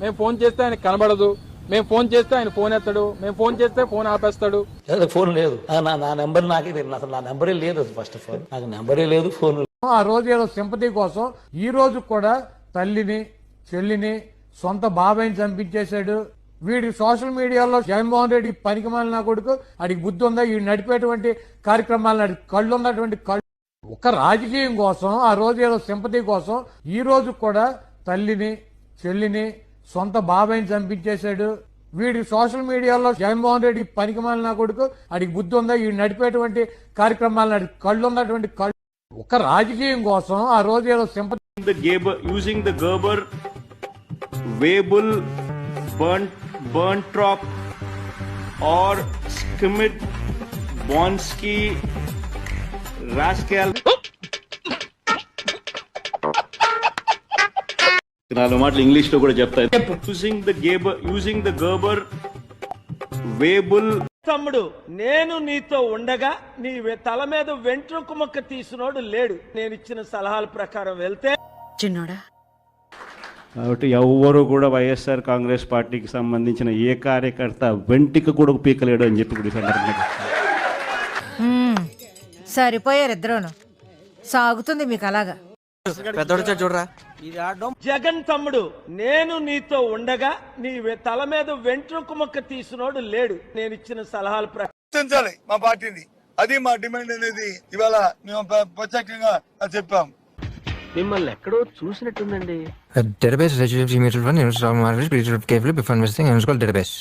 మేము ఫోన్ చేస్తే ఆయన కనబడదు, మేము ఫోన్ చేస్తే ఆయన ఫోన్ ఎత్తాడు, మేము ఫోన్ చేస్తే ఫోన్ ఆపేస్తాడు. ఫోన్ లేదు, నా నెంబర్ నాకే తెలియదు, అసలు నా నెంబరే లేదు. ఫస్ట్ ఆఫ్ ఆల్ నాకు నెంబరే లేదు, ఫోన్. ఆ రోజు ఏదో సింపతి కోసం ఈ రోజు కూడా తల్లిని చెల్లిని సొంత బాబాయిని చంపించేశాడు. వీడి సోషల్ మీడియాలో జగన్మోహన్ రెడ్డి పనికి మాలిన కొడుకు, అడిగి బుద్ధి ఉందా, ఈ నడిపేటువంటి కార్యక్రమాలను కళ్ళు ఉన్నటువంటి కళ్ళు. ఒక రాజకీయం కోసం ఆ రోజు ఏదో సింపతి కోసం ఈ రోజు కూడా తల్లిని చెల్లిని సొంత బాబాయిని చంపించేశాడు. వీడి సోషల్ మీడియాలో జగన్మోహన్ రెడ్డి పనికి మాలిన కొడుకు, అడిగి బుద్ధి ఉందా, ఈ నడిపేటువంటి కార్యక్రమాలను కళ్ళు ఉన్నటువంటి కళ్ళు. ఒక రాజకీయం కోసం ఆ రోజు ఏదో sympathy. Using the Gerber, Weibull, Berntrop or Schmidt, Bonsky, Rascal. నాలుగు మాటలు ఇంగ్లీష్ లో కూడా చెప్తాయి. Using the Gerber, Weibull. తమ్ముడు, నేను నీతో ఉండగా నీ తల మీద వెంట్రుక మొక్క తీసినోడు లేడు. నేను ఇచ్చిన సలహాల ప్రకారం వెళ్తే చిన్నోడా. కాబట్టి ఎవరు కూడా వైఎస్ఆర్ కాంగ్రెస్ పార్టీకి సంబంధించిన ఏ కార్యకర్త వెంటిక కూడా పీకలేడు అని చెప్పి కూడా సందర్భంగా సరిపోయారు ఇద్దరును. సాగుతుంది మీకు అలాగా. చూడరా, జగన్ తమ్ముడు, నేను నీతో ఉండగా నీ తల మీద వెంట్రుక మొక్క తీసినోడు లేడు. నేను ఇచ్చిన సలహాల ప్రకారం మా పార్టీని, అది మా డిమాండ్ అనేది ఇవాళ మేము ప్రత్యేకంగా చెప్పాం. మిమ్మల్ని ఎక్కడో చూసినట్టుందండి. database retrieves immediately one, database before investing, and it's called database.